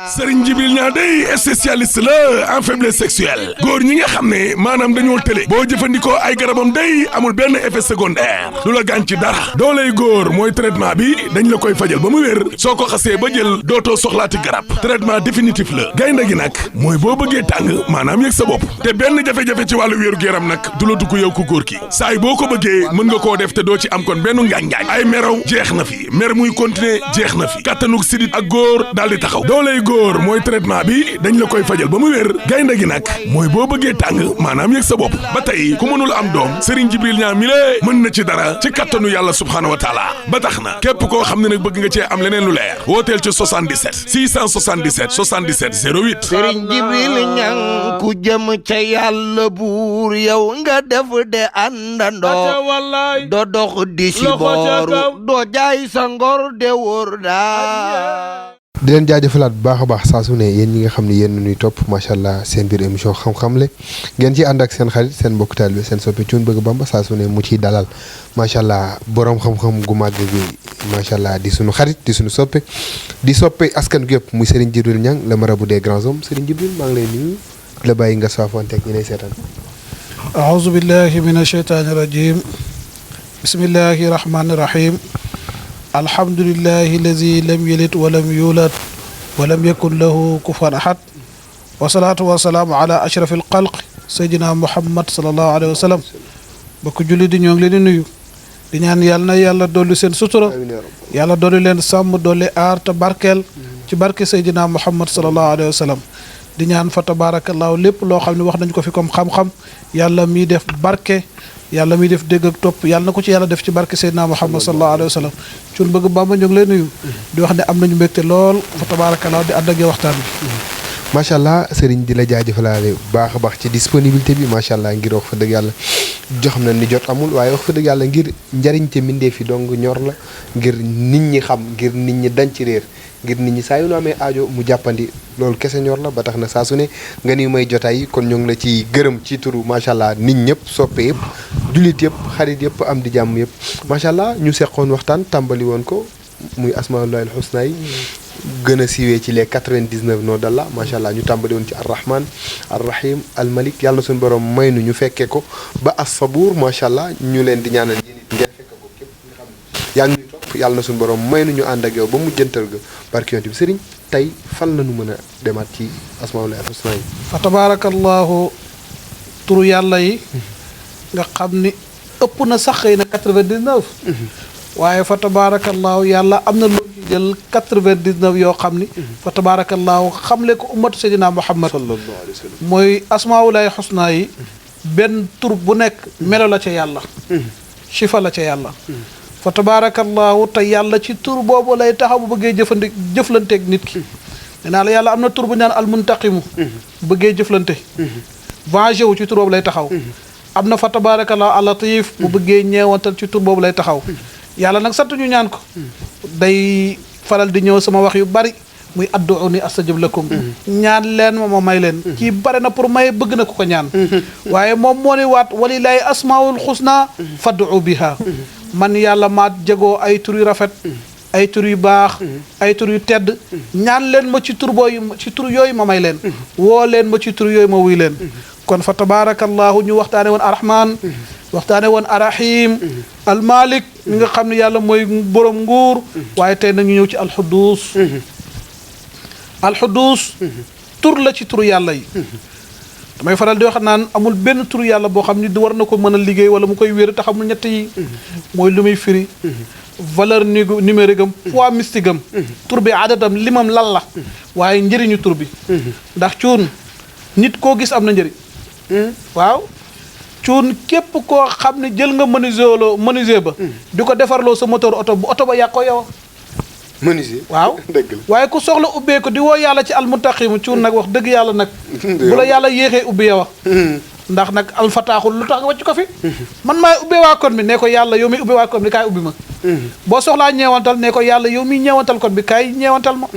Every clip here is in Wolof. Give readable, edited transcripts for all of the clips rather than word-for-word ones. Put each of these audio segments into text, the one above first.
Serigne Djibril Niang day spécialiste la en faiblesse sexuelle góor ñi nga xam ne maanaam dañoo tële boo jëfandikoo ay garabam day amul benn effet secondaire lu la gaañ ci dara dooley góor mooy traitement bi dañ la koy fajal ba mu wér soo ko xasee ba jël dootoo soxlaati garab traitement définitif la gaynde gi nag mooy boo bëggee tàng maanaam yëg sa bopp te benn jafe-jafe ci wàllu wéeru yaram nag du la dugg yow ku góor ki saay boo ko bëggee mën nga koo def te doo ci am kon benn ngaañ-ngaañ ay meraw jeex na fi mer muy continuer jeex na fi kattanug sidit ak góor daal di taxaw dooley góor mooy traitement bi dañ la koy fajal ba mu wér gaynde gi nag mooy boo bëggee tàng maanaam yëg sa bopp ba tey ku mënul am doom Serigne Djibril Niang mi lée mën na ci dara ci kattanu yàlla subhaanahu wa taala ba tax na képp koo xam ne nag bëgg nga cee am leneen lu leer wooteel ci 77 677 77 08 Serigne Djibril Niang ku jëm ca yàlla buur yow nga def de àndandoo doo dox di si booru doo jaay sa ngor de wóor daa di leen jaajëfalaat bu baax a baax saa su ne yéen ñi nga xam ne yéen ñuy topp macha allah seen biir émission xam-xam le ngeen ci ànd ak seen xarit seen mbokk taalibe seen soppe Thioune Bëgg Bamba saa su ne mu ciy dalal macha allah borom xam-xam gu màgg gi macha allah di suñu xarit di suñu soppe di soppe askan gi yëpp muy Serigne Djibril Niang le marabout des grands hommes Serigne Djibril maa ngi lay nuyu la bàyyi nga saafonteeg ñi lay seetaan. aouzu billahi min asheytaani rajim bismillahi rahmani rahim alhamdulillahi allazi lam yalid walam yulad walam yakun lahu kufuwan ahad wasalaatu wasalaamu ala ashrafil xalq sayyidina muhammad sallallahu alayhi wa sallam bokk julli di ñoo ngi leen di nuyu di ñaan yàlla na yàlla dolli seen sutura yàlla dolli leen sàmm dolli aar te barkeel ci barke sayyidina muhammad sallallahu alayhi wa sallam di ñaan fa tabarakallahu lépp loo xam ne wax nañ ko fi comme xam-xam yàlla miy def barke yàlla miy def dégg ak topp yàlla na ko ci yàlla def ci barke Seydina Muhammad sallallahu alayhi wa sallam Thioune Bëgg Bamba ñu ngi lay nuyu di wax ne am nañu mbégte lool fa tabarakallah di ànd ak yow waxtaan bi macha allah Serigne di la jaajëfalaale bu baax a baax ci disponibilité bi macha allah ngir wax fa dëgg yàlla jox na ni jot amul waaye wax fa dëgg yàlla ngir njariñ te mindee fi dong ñor la ngir nit ñi xam ngir nit ñi dañ ci réer ngir nit ñi saa yu nu amee aajo mu jàppandi loolu kese ñor la ba tax na saa su ne nga ni may jotaay kon ñoo ngi la ci gërëm ci turu macha allah nit ñëpp soppe yëpp jullit yëpp xarit yëpp am di jàmm yëpp macha allah ñu seqoon waxtaan tàmbali woon ko muy asmaullahil husna yi gën a siiwee ci les 99 noms d'Allah macha allah ñu tàmbali woon ci arrahman arrahim almalik yàlla na suñu borom may nu ñu fekkee ko ba as-sabuur macha allah ñu leen di ñaanal yéen it ngeen fekke ko képp nga xam ne yaa ngi ñuy topp yàlla na suñu borom may nu ñu ànd ak yow ba mu jëntal ga barke yonent bi sëriñ tey fan la ñu mën a demaat ci asmaullahil husna yi fa tabarakallahu turu yàlla yi nga xam ni ëpp na sax xëy na 99 waaye fa tabarakallahu yàlla am na lu jël 99 yoo xam ni fa tabarakallahu xamle ko ummatu seydina muhammad sallallahu alayhi wa sallam mooy asmaaullahi husna yi benn tur bu nekk melo la ca yàlla shifa la ca yàlla fa tabarakallahu te yàlla ci tur boobu lay taxaw bu bëggee jëflanteeg nit ki nee naa la yàlla am na tur bu ñaan almuntaqimu bëggee jëflante vengé wu ci tur boobu lay taxaw am na fa tabarakallahu alatif bu bëggee ñeewantal ci tur boobu lay taxaw yàlla nag sant ñu ñaan ko day faral di ñëw sama wax yu bari muy adduuni astajib lakum ñaan leen ma may leen kii bare na pour may bëgg na ko ñaan waaye moom moo ni waat walilaahi asmaul xusna fad'u biha man yàlla maa jegoo ay tur yu rafet ay tur yu baax ay tur yu tedd ñaan leen ma ci tur yooyu ma may leen woo leen ma ci tur yooyu ma wuy leen kon fa tabarakallahu ñu waxtaane woon arrahman waxtaane woon arrahim almalik mi nga xam ne yàlla mooy borom nguur waaye tey nag ñu ñëw ci alxudus tur la ci turu yàlla yi damay faral di wax naan amul benn turu yàlla boo xam ni war na ko mën a liggéey wala mu koy wéer te xamul ñett yi mooy lu muy firi valeur numérique am poids mystique am tur bi adadam limam lan la waaye njëriñu tur bi ndax Thioune nit koo gis am na njëriñ waaw Thioune képp koo xam ne jël nga menuisier ba di ko defarloo sa moteur oto bu oto ba yàq ko yow menuisier waaw dëgg la waaye ku soxla ubbee ko di woo yàlla ci almuntaqim Thioune nag wax dëgg yàlla nag bu la yàlla yéexee ubbi yow ndax nag alfataaxul lu tax nga wàcc ko fi man maay ubbee waa kon bi ne ko yàlla yow mi ubbee waa kon bi kaay ubbi ma boo soxlaa ñeewantal ne ko yàlla yow mi ñeewantal kon bi kaay ñeewantal ma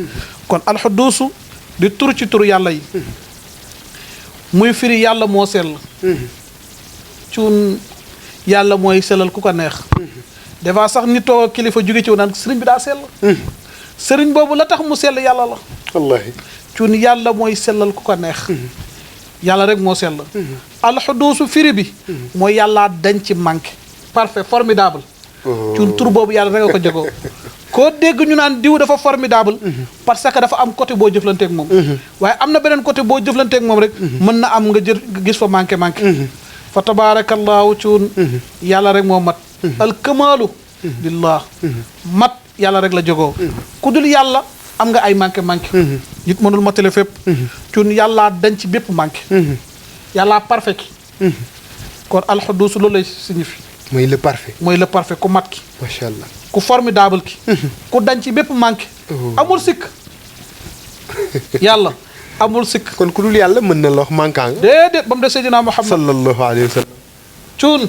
kon alxuduusu di tur ci tur yàlla yi muy firi yàlla moo sell Thioune yàlla mooy sellal ku ko neex des fois sax nit toog kilifa jóge ci naan sëriñ bi daa sell sëriñ boobu la tax mu sell yàlla la wallahi cuun yàlla mooy sellal ku ko neex yàlla rek moo sell alxuduusu firi bi mooy yàllaa dañ ci manqué parfait formidable cuun tur boobu yàlla rek a ko jegoo koo dégg ñu naan diw dafa formidable parce que dafa am côté boo jëflanteeg moom waaye am na beneen côté boo jëflanteeg moom rek mën na am nga gis fa manqué fa tabarakallahu cuun yàlla rek moo mat alkamaalu lillah mat yàlla rek la jegoo ku dul yàlla am nga ay manqué nit mënul matale fépp cuun yàllaa dañ ci bépp manqué yàllaa parfait ki kon alxuduus loolu lay signifie mooy le parfait ku mat ki macha allah ku formidable ki ku dañ ci bépp manqué amul sikk yàlla amul sikk kon ku dul yàlla mën na la wax manquant nga déedéet ba mu de Seydina Muhammad sallallahu alayhi wa sallam cuun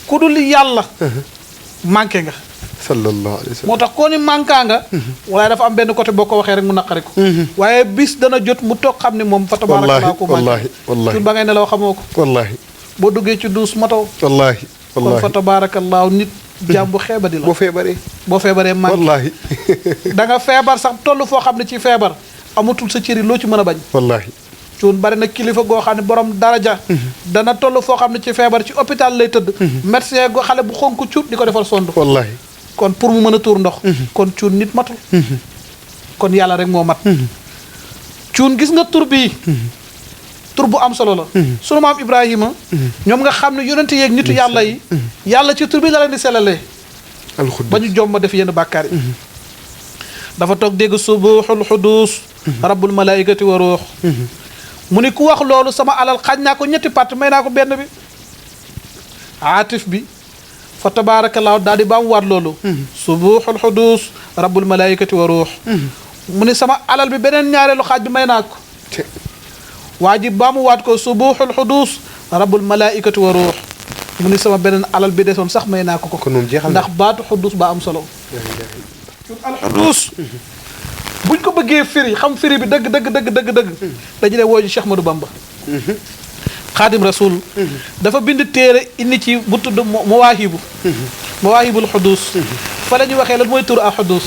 ku dul yàlla manqué nga sallallahu alayhi wa sallam moo tax koo ni manquant nga waaye dafa am benn côté boo ko waxee rek mu naqari ko waaye bis dana jot mu toog xam ne moom fa tabaarakallah ko manqué cuun ba ngay nelaw xamoo ko wallahi boo duggee ci duus matoo wallahi kon fa tabaarakallah nit jàmm bu xeebadi la boo feebaree manqué wallahi da nga feebar sax toll foo xam ne ci feebar amatul sa cëri loo ci mën a bañ wallahi cuun bari na kilifa goo xam ne borom daraja dana toll foo xam ne ci feebar ci hôpital lay tëdd médecin goo xale bu xonk cuut di ko defal sond wallahi kon pour mu mën a tuur ndox kon cuun nit matul kon yàlla rek moo mat cuun gis nga tur bii tur bu am solo la sunu maam Ibrahima ñoom nga xam ne yonente yeeg nitu yàlla yi yàlla ci tur bi la leen di selalee ba ñu jom ma def yenn bàkkaar yi dafa toog dégg subuhul xudus rabbul malaikati wa ruux mu ni ku wax loolu sama alal xaaj naa ko ñetti part may naa ko benn bi aatif bi fa tabaarakallaahu daal di ba mu waat loolu subuhul xudus rabbul malaikati wa ruux mu ni sama alal bi beneen ñaareelu xaaj bi may naa ko waa ji ba mu waat ko subuhul xudus rabbul malaikati wa ruux mu ni sama beneen alal bi desoon sax may naa ko ndax baatu xudus ba am solo alxudus buñ ko bëggee firi xam firi bi dëgg dañu ne woo ji Cheikh Ahmadou Bamba xaadim rasul dafa bind téere indi ci bu tudd mawaahibul xudus fa la ñuy waxee lan mooy tur al xudus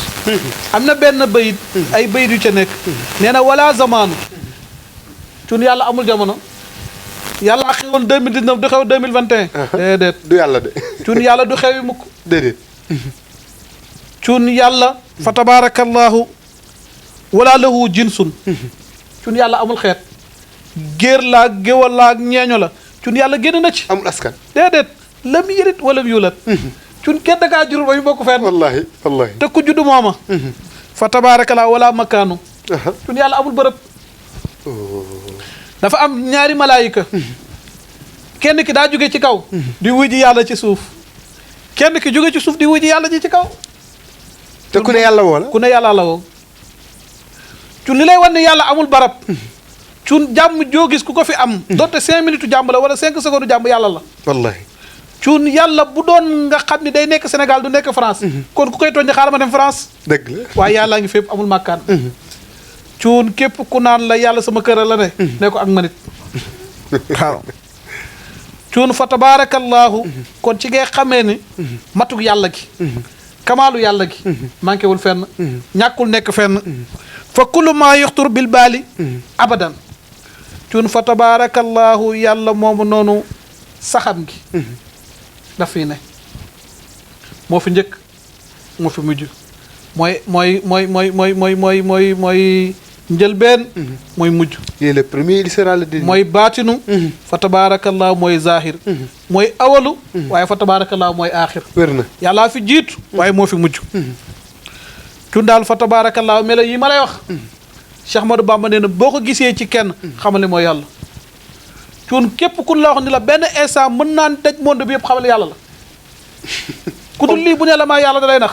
am na benn bayit ay bayit yu ca nekk nee na wala zamaanu cun yàlla amul jamono yàlla xewoon 2019 du xew 2021 déedéet du yàlla de cun yàlla du xewi mukk déedéet cuun yàlla fa tabarakallahu wala lahu jinsun cuun yàlla amul xeet géer laag géwal laag ñeeño la cuun yàlla génn na ci amul askan déedéet lam yërit wala yulat cuun kenn dakaa jurul ba ñu bokk fenn wallahi te ku juddu mooma fa tabarakallahu wala makaanu cuun yàlla amul bërëb dafa am ñaari malaayika kenn ki daa jóge ci kaw di wuy ji yàlla ci suuf kenn ki jóge ci suuf di wuy ji yàlla ji ci kaw te ku ne yàlla woo la ku ne yàlla la woo cun li lay wan ne yàlla amul barab cun jàmm joo gis ku ko fi am donte 5 minutes jàmm la wala 5 secondes jàmm yàlla la wallahi cun yàlla bu doon nga xam ni day nekk Sénégal du nekk France kon ku koy tooñ xaaral ma dem France dëgg la waaye yàllaa ngi fépp amul màkkaan cun képp ku naan la yàlla sama kër la ne ko ak manit waaw cun fa tabarakallahu kon ci ngay xamee ni matuk yàlla gi kamaalu yàlla gi manqué wul fenn ñàkkul nekk fenn fa kullu maa yuxtur bil baali abadan cun fa tabarakallahu yàlla moomu noonu saxam gi daf fii ne moo fi njëkk moo fi mujj mooy njëlbeen mooy mujj il est le premier il sera le dernier mooy baatinu fa tabarakallahu mooy zahir mooy awalu waaye fa tabarakallahu mooy aaxir wér na yàllaa fi jiitu waaye moo fi mujj cun daal fa tabarakallahu melo yi ma lay wax Cheikh Ahmadou Bamba nee na boo ko gisee ci kenn xamal ne mooy yàlla cun képp kun la wax ni la benn instant mën naan daj monde bi yëpp xamal yàlla la ku dul lii bu ne la maa yàlla da lay nax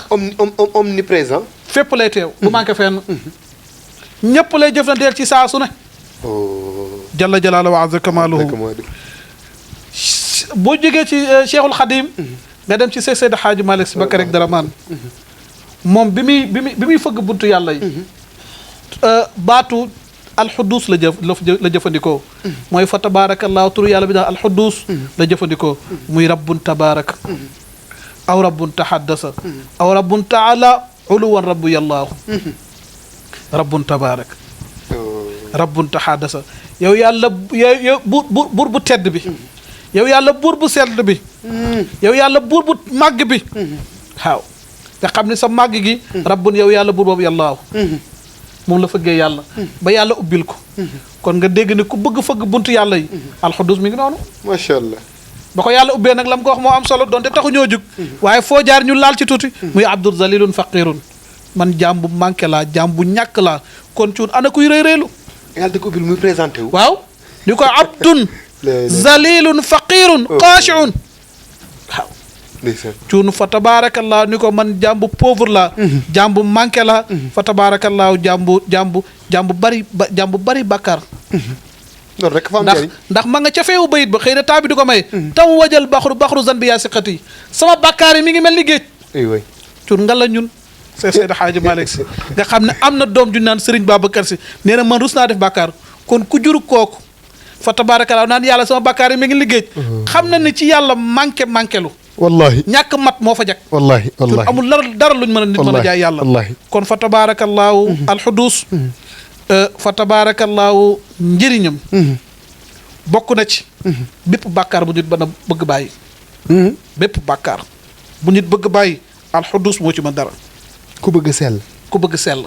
omniprésent fépp lay teew bu manqué fenn ñëpp lay jëflanteel ci saa su ne jalla jalaaluhu wa azza kamaaluhu boo jógee ci Cheikhul Khadim nga dem ci Seydi Hadji Malick Sy Bakar rek Daraman moom bi muy fëgg buntu yàlla yi baatu alxudus la jëfandikoo mooy fa tabarakallahu turu yàlla bi daal alxudus la jëfandikoo muy rabbun tabaraka aw rabbun tahaddasa aw rabbun taala uluwan rabbu yallaahu rabbun tabarak rabbun taxaadasa yow yàlla yow buur bu tedd bi yow yàlla buur bu sedd bi yow yàlla buur bu màgg bi waaw nga xam ne sa màgg gi rabbun yow yàlla buur boobu yàllaahu moom la fëggee yàlla ba yàlla ubbil ko kon nga dégg ne ku bëgg fëgg buntu yàlla yi alxudus mi ngi noonu macha allah. ba ko yàlla ubbee nag lam ko wax moo am solo donte taxu ñoo jug waaye foo jaar ñu laal ci tuuti muy abdul zalilun faqirun man jaam bu manqué laa jaam bu ñàkk laa kon cuun ana kuy rëy rëylu yàlla di ko ubbil muy présenté wu. waaw ñu ko abdun zalilun faqirun xaashiun waaw ndeysaan. cuun fa tabarakallah ni ko man jaam bu pauvre la jaam bu manqué la fa tabarakallah jaam bu bari bàkkaar loolu rek fa am njëriñ. ndax ma nga ca feewu bayit ba xëy na taa bi di ko may tam wajal baxru zan bi yaa siqati sama bàkkaar yi mi ngi mel ni géej aywa. cuun nga la ñun Seydi Hadji Malick Sy nga xam ne am na doom ju naan Serigne Babacar Sy nee na man rus naa def bàkkaar kon ku juru kooku fa tabarakallah naan yàlla sama bàkkaar yi mi ngi liggéey xam na ni ci yàlla manqué lu wallahi. ñàkk mat moo fa jag wallahi wallahi. amul dara luñ mën a nit mën a jaay yàlla wallahi. kon fa tabarakallahu alxudus fa tabarakallahu njëriñam bokk na ci bépp bàkkaar bu nit bana bëgg bàyyi bépp bàkkaar bu nit bëgg bàyyi alxudus moo ci mën dara ku bëgg sell. ku bëgg sell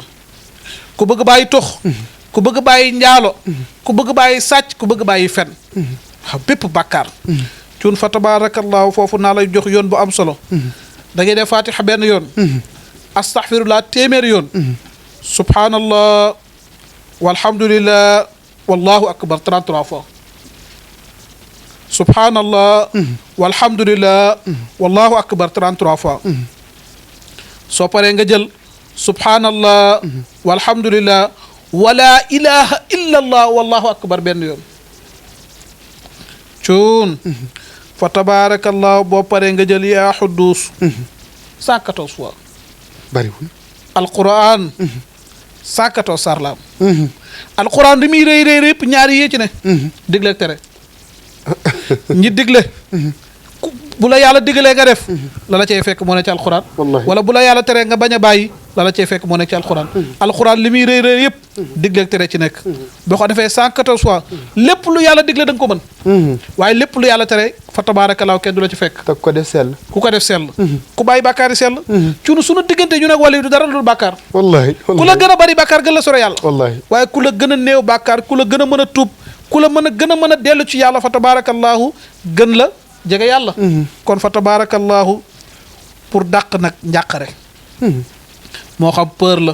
ku bëgg bàyyi tox ku bëgg bàyyi njaalo ku bëgg bàyyi sàcc ku bëgg bàyyi fen waaw bépp bàkkaar cuun fa tabarakallahu foofu naa lay jox yoon bu am solo da ngay def fatiha benn yoon astaghfirullah téeméeri yoon subhanallah walhamdulillah wallahu akbar 33 fois subhanallah walhamdulillah wallahu akbar 33 fois soo paree nga jël subhanallah walhamdulillah wala ilaha illa allah wallahu akbar benn yoon cuun fa tabarakallah boo paree nga jël yaa xuddus 114 fois bariwul. alquran 114 sarlaam alquran li muy rëy yëpp ñaari yee ci ne digle ak tere ñi digle bu la yàlla digalee nga def la la cay fekk moo ne ci alquran wala bu la yàlla teree nga bañ a bàyyi la la cay fekk moo nekk ci alquran alquran li muy rëy yëpp digle ak tere ci nekk boo ko defee 114 fois lépp lu yàlla digle da nga ko mën waaye lépp lu yàlla tere fa tabaarakallaahu kenn du la ci fekk te ko def sell. ku ko def sell ku bàyyi bàkkaar yi sell cunu sunu diggante ñu nag wala du dara lu dul bàkkaar wallahi. ku la gën a bari bàkkaar gën la sore yàlla wallahi. waaye ku la gën a néew bàkkaar ku la gën a mën a tuub ku la gën a dellu ci yàlla fa tabaarakallaahu gën la jege yàlla kon fa tabarakallahu pour dàq nag njàqare moo xam peur la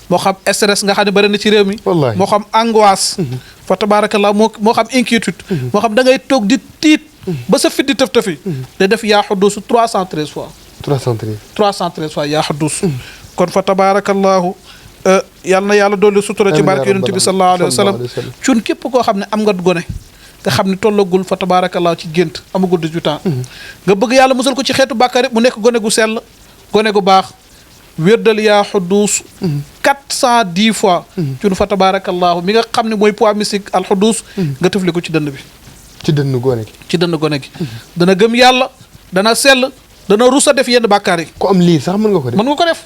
moo xam stress nga xam ne bëri na ci réew mi wallahi. moo xam angoisse fa tabarakallahu moo xam inquiétude moo xam da ngay toog di tiit ba sa fit di tëf-tëfi da def yaa xuddus 313 fois 313 fois yaa xuddus kon fa tabarakallahu yal na yàlla dolli sutura ci barke yonent bi sallallahu alayhi wa sallam cun képp koo xam ne am nga gone nga xam ne tollagul fa tabaarakallaa ci gént amagul 18 ans nga bëgg yàlla musal ko ci xeetu bàkkaar mu nekk gone gu sell gone gu baax wérdal yaa xuddus 410 fois cun fa tabaarakallaahu mi nga xam ne mooy poids mystique al xuddus nga tëfli ko ci dënn bi ci dënn gone gi. ci dënn gone gi dana gëm yàlla dana sell dana rus a def yenn bàkkaar yi ku am lii sax mën nga ko def. mën nga ko def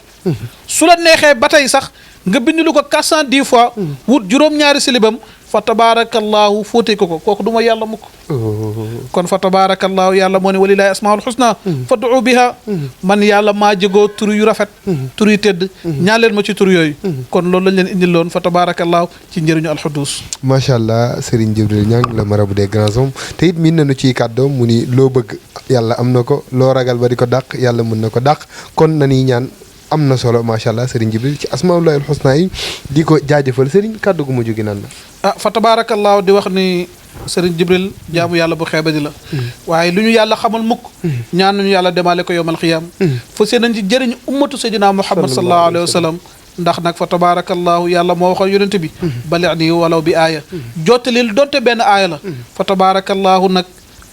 su la neexee ba tey sax nga bind lu ko 410 fois wut juróom-ñaari silibam fa tabaarakallaahu fóotee ko kooku du ma yàlla mukk kon fa tabaarakallaahu yàlla moo ne walillaahi asmaul husna fad'u biha man yàlla maa jegoo tur yu rafet tur yu tedd ñaan leen ma ci tur yooyu kon loolu lañ leen indil loon fa tabaarakallaahu ci njëriñu alxudus macha allah Serigne Djibril Niang la marabout des grands hommes te it miin nañu ci kàddoom mu ni loo bëgg yàlla am na ko loo ragal ba di ko dàq yàlla mën na ko dàq kon nañuy ñaan am na solo macha allah Serigne Djibril ci asmaullahil husna yi di ko jaajëfal Serigne kàddu gu mujj gi naan la fa tabaarakallaahu di wax ni Serigne Djibril jaamu yàlla bu xeebadi la waaye lu ñu yàlla xamal mukk ñaan nañu yàlla demaale ko yowmal xiyaam fa seen nañ ci jëriñ ummatu sayyidina Muhammad sallallahu alayhi wa sallam ndax nag fa tabaarakallaahu yàlla moo waxoon yonent bi bali ni walaw bi aaya jottalil donte benn aaya la fa tabaarakallaahu nag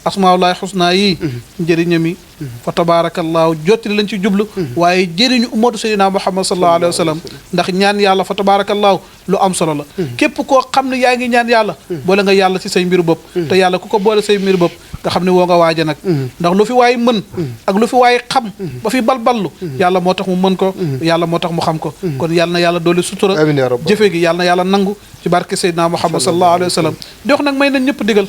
asmaullahi xusna yi njëriñam yi fa tabarakallahu jottali lañ ci jublu waaye jëriñu ummatu sayyidina Muhammad sallallahu alayhi wa sallam ndax ñaan yàlla fa tabarakallahu lu am solo la képp koo xam ne yaa ngi ñaan yàlla boole nga yàlla ci say mbiru bopp te yàlla ku ko boole say mbiru bopp nga xam ne woo nga waaja nag ndax lu fi waay mën ak lu fi waay xam ba fi balballu yàlla moo tax mu mën ko yàlla moo tax mu xam ko kon yàlla na yàlla dooli sutura jëfe gi yàlla na yàlla nangu ci barke Seydina Muhammad sallallahu alayhi wa sallam di wax nag may nañ ñëpp digal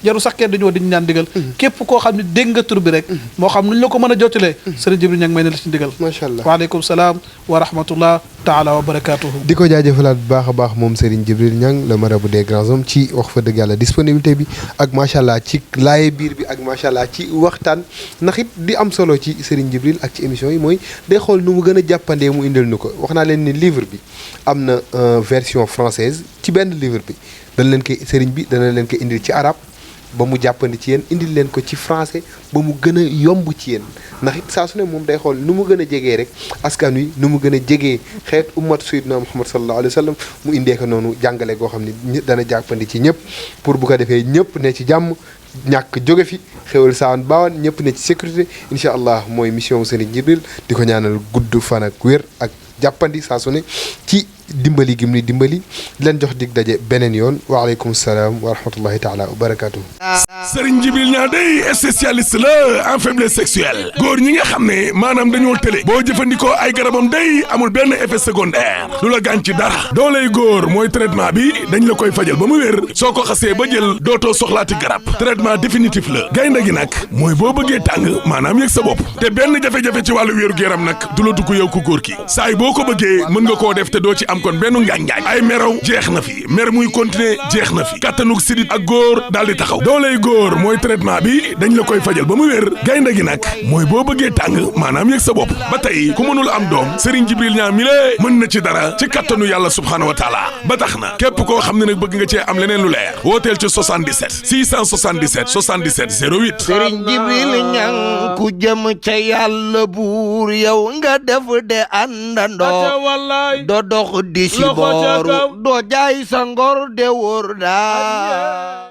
jaru sax kenn dañoo diñu ñaan digal képp koo xam ne dégg nga tur bi rek moo xam nuñ la ko mën a jottalee sëriñ Jibril ña ngi may na la ci digal macha allah waaleykum salaam wa rahmatullah taala wa barakatuhu di ko jaajëfalaat bu baax a baax moom Serigne Djibril Niang le marabout des grands hommes ci wax fa dëgg yàlla disponibilité bi ak macha allah ci laaye biir bi ak macha allah ci waxtaan ndax it di am solo ci Serigne Djibril ak ci émission yi mooy day xool nu mu gën a jàppandee mu indil nu ko wax naa leen ni livre bi am na version française ci benn livre bi dañ leen koy Serigne bi dana leen ko indil ci arabe ba mu jàppandi ci yéen indil leen ko ci français ba mu gën a yomb ci yéen ndax it saa su ne moom day xool nu mu gën a jegee rek askan wi nu mu gën a jegee xeet ummat sayyidina Muhammad sallallahu alayhi wa sallam mu indee ko noonu jàngale goo xam ne dana jàppandi ci ñëpp pour bu ko defee ñëpp ne ci jàmm ñàkk jóge fi xewal saawan baawan ñëpp ne ci sécurité incha allah mooy mission Serigne Djibril di ko ñaanal gudd fan ak wér ak jàppandi saa su ne ci dimbali gim ni dimbali leen jox dig daje beneen yoon waaleykum salaam wa rahmatullahi taala wa barakatuh Serigne Djibril Niang day spécialiste la en faiblesse sexuelle góor ñi nga xam ne maanaam dañoo tële boo jëfandikoo ay garabam day amul benn effet secondaire du la gaañ ci dara dooley góor mooy traitement bi dañ la koy fajal ba mu wér soo ko xasee ba jël dootoo soxlaati garab traitement définitif la gaynde gi nag mooy boo bëggee tàng maanaam yëg sa bopp te benn jafe-jafe ci wàllu wéeru yaram nag du la dugg yow ku góor ki saay boo ko bëggee mën nga koo def te doo ci am kon benn ngaañ-ngaañ ay meraw jeex na fi mer muy continuer jeex na fi kattanug sidit ak góor daal di taxaw dooley góor mooy traitement bi dañ la koy fajal ba mu wér gaynde gi nag mooy boo bëggee tàng maanaam yëg sa bopp ba tey ku mënul am doom Serigne Djibril Niang mi lée mën na ci dara ci kattanu yàlla subhaanahu wa taala ba tax na képp koo xam ne nag bëgg nga cee am leneen lu leer wooteel ci 77 677 77 08 Serigne Djibril Niang ku jëm ca yàlla buur yow nga def de àndandoo doo dox di si booru doo jaay sa ngor de wóor daa